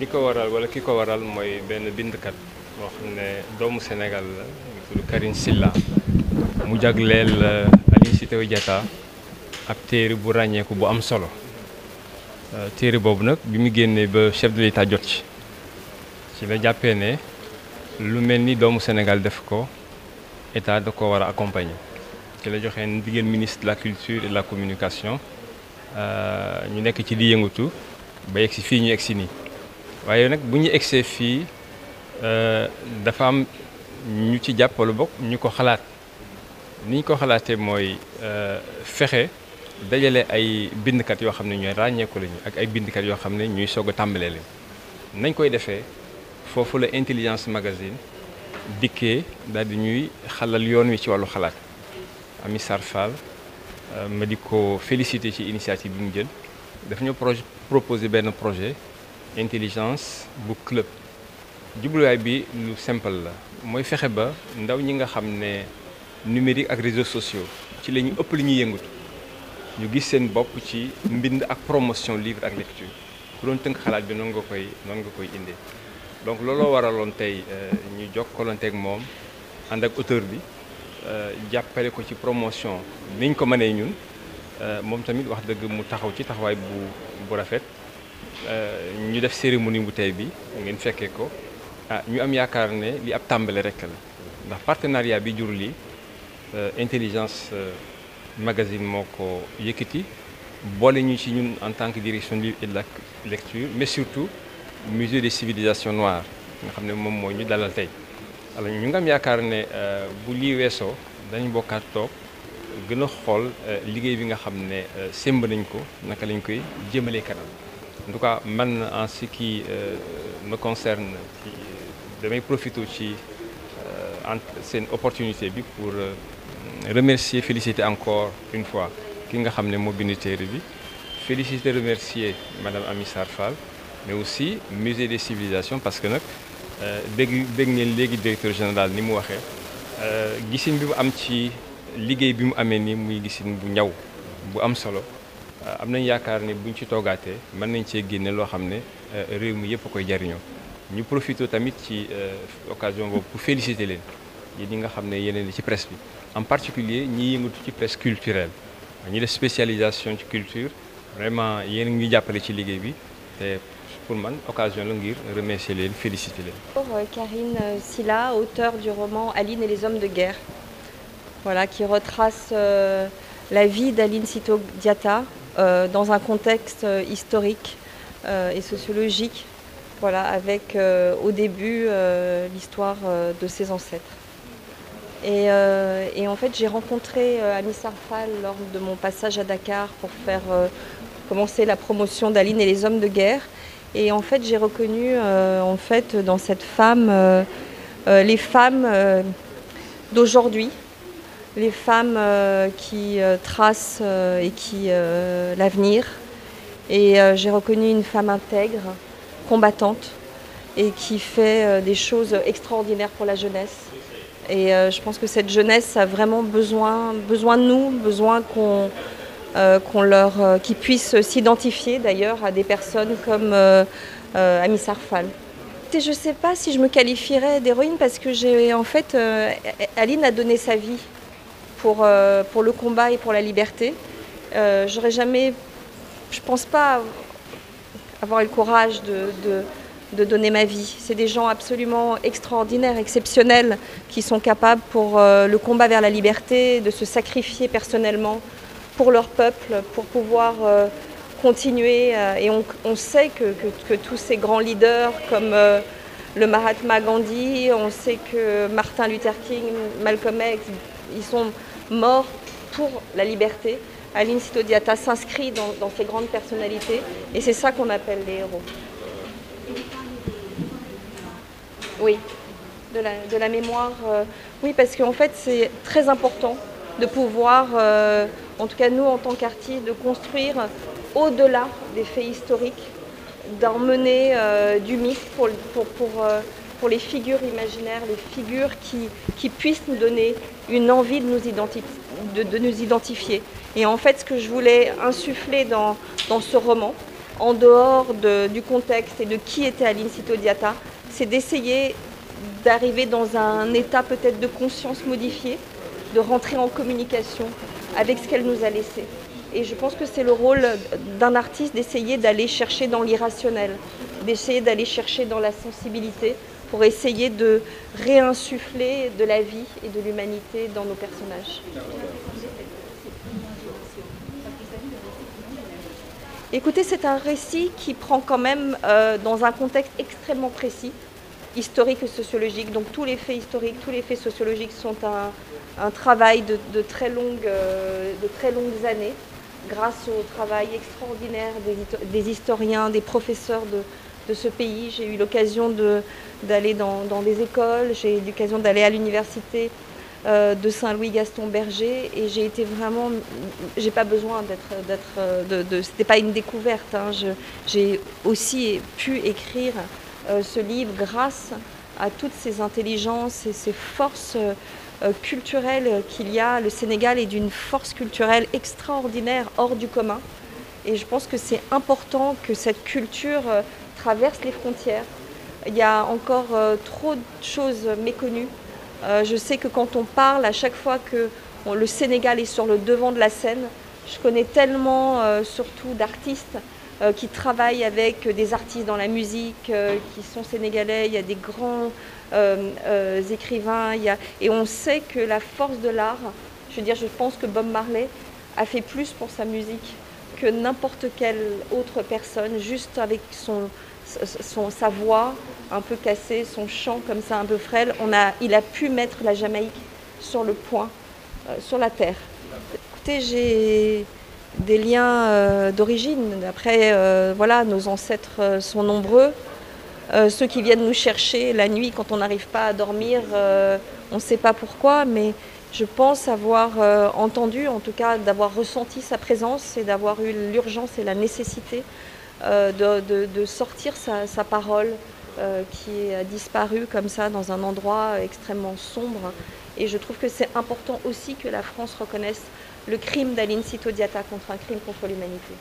li ko waral wala ki ko waral mooy benn bindkat boo xam ne doomu Sénégal la mu tudd Karine Silla mu jagleel Aline Sitoé Diatta ab téere bu ràññeeku bu am solo téere boobu nag bi mu génnee ba chef de l'État jot ci la jàppee ne lu mel ni doomu Sénégal def ko état da ko war a accompagner ci la joxee ndigal ministre de la culture et de la communication ñu nekk ci di yëngatu ba yegg si fii ñu egg si nii waaye nag bu ñu egsee fii dafa am ñu ci jàppalu bokk ñu ko xalaat ni ñu ko xalaatee mooy fexe dajale ay bindkat yoo xam ne ñooy ràññeeku lañu ak ay bindkat yoo xam ne ñuy soog a tàmbalee lañu nañ koy defee foofu la Intelligence Magazine dikkee daal di ñuy xalal yoon wi ci wàllu xalaat Ami Sarr Fall ma di ko féliciter ci initiative bi mu jël daf ñu proposer benn projet intelligence bu club jubluwaay bi lu simple la mooy fexe ba ndaw ñi nga xam ne numérique ak réseaux sociaux ci la ñu ëpp li ñuy yëngatu ñu gis seen bopp ci mbind ak promotion livre ak lecture ku doon tënk xalaat bi noonu nga koy indee donc looloo waraloon tey ñu jokkalanteeg moom ànd ak auteur bi jàppale ko ci promotion niñ ko mënee ñun moom tamit wax dëgg mu taxaw ci taxawaay bu rafet ñu def cérémonie bu tey bi ngeen fekkee ko ñu am yaakaar ne li ab tàmbale rek la ndax partenariat bi jur lii Intelligence Magazine moo ko yëkkati boole ñu ci ñun en tant que direction livre et de la lecture mais surtout musée des civilisations noires nga xam ne moom moo ñu dalal tey alors ñu ngi am yaakaar ne bu lii weesoo dañu bokkaat toog gën a xool liggéey bi nga xam ne sémb nañ ko naka lañ koy jëmalee kanam en tout cas man en ce qui me concerne damay profité ci seen opportunité bi pour remercier féliciter encore une fois ki nga xam ne moo bind téere bi féliciter remercier madame Ami Sarr Fall mais aussi musée des civilisations parce que nag dégg ngeen léegi directeur général ni mu waxee gisin bi mu am ci liggéey bi mu amee ni muy gisin bu ñaw bu am solo am nañ yaakaar ne buñ ci toogaatee mën nañ cee génne loo xam ne réew mi yëpp a koy jariñoo ñu profité tamit ci occasion boobu pour féliciter leen yéen ñi nga xam ne yeneen di ci presse bi en particulier ñi yëngatu ci presse culturelle ñi def spécialisation ci culture vraiment yéen ngi ñu jàppale ci liggéey bi te pour man occasion la ngir remercier leen féliciter leen. Pour Karine Silla, auteure du roman Aline et les hommes de guerre, voilà, qui retrace la vie d'Aline Sitoé Diatta dans un contexte historique et sociologique, voilà, avec au début l'histoire de ses ancêtres. Et en fait, j'ai rencontré Ami Sarr Fall lors de mon passage à Dakar pour faire commencer la promotion d'Aline et les hommes de guerre. Et en fait, j'ai reconnu en fait dans cette femme les femmes d'aujourd'hui, les femmes qui tracent et qui l'avenir. Et j'ai reconnu une femme intègre, combattante, et qui fait des choses extraordinaires pour la jeunesse. Et je pense que cette jeunesse a vraiment besoin de nous, besoin qu'ils puissent s'identifier d'ailleurs à des personnes comme Ami Sarr Fall. Et je ne sais pas si je me qualifierais d'héroïne parce que Aline a donné sa vie pour le combat et pour la liberté. J'aurais jamais, je pense pas avoir eu le courage de donner ma vie. C'est des gens absolument extraordinaires, exceptionnels, qui sont capables pour le combat vers la liberté, de se sacrifier personnellement pour leur peuple, pour pouvoir continuer. Et on sait que tous ces grands leaders comme le Mahatma Gandhi, on sait que Martin Luther King, Malcolm X, ils sont morts pour la liberté. Aline Sitoé Diatta s'inscrit dans ces grandes personnalités et c'est ça qu'on appelle les héros. Oui, de la mémoire. Oui, parce qu'en fait, c'est très important de pouvoir, en tout cas nous en tant qu'artistes, de construire au-delà des faits historiques, d'emmener du mythe pour les figures imaginaires, les figures qui puissent nous donner une envie de nous identifier. Et en fait, ce que je voulais insuffler dans ce roman, en dehors du contexte et de qui était Aline Sitoé Diatta, c'est d'essayer d'arriver dans un état peut-être de conscience modifié, de rentrer en communication avec ce qu'elle nous a laissé. Et je pense que c'est le rôle d'un artiste d'essayer d'aller chercher dans l'irrationnel, d'essayer d'aller chercher dans la sensibilité pour essayer de réinsuffler de la vie et de l'humanité dans nos personnages. Écoutez, c'est un récit qui prend quand même dans un contexte extrêmement précis, historique et sociologique. Donc tous les faits historiques, tous les faits sociologiques sont un travail de très longues années, grâce au travail extraordinaire des historiens, des professeurs de ce pays. J'ai eu l'occasion d'aller dans des écoles, j'ai eu l'occasion d'aller à l'université de Saint-Louis-Gaston-Berger et j'ai été vraiment, j'ai pas besoin c'était pas une découverte, hein. J'ai aussi pu écrire ce livre grâce à toutes ces intelligences et ces forces culturelles qu'il y a. Le Sénégal est d'une force culturelle extraordinaire, hors du commun. Et je pense que c'est important que cette culture traverse les frontières. Il y a encore trop de choses méconnues. Je sais que quand on parle, à chaque fois que le Sénégal est sur le devant de la scène, je connais tellement surtout d'artistes qui travaillent avec des artistes dans la musique, qui sont sénégalais. Il y a des grands écrivains, et on sait que la force de l'art, je pense que Bob Marley a fait plus pour sa musique que n'importe quelle autre personne, juste avec sa voix un peu cassée, son chant comme ça un peu frêle, il a pu mettre la Jamaïque sur le point, sur la terre. Écoutez, j'ai des liens d'origine. Après, voilà, nos ancêtres sont nombreux. Ceux qui viennent nous chercher la nuit quand on n'arrive pas à dormir, on ne sait pas pourquoi, mais je pense avoir entendu, en tout cas d'avoir ressenti sa présence et d'avoir eu l'urgence et la nécessité de sortir sa parole qui a disparu comme ça dans un endroit extrêmement sombre. Et je trouve que c'est important aussi que la France reconnaisse le crime d'Aline Sitoé Diatta contre un crime contre l'humanité.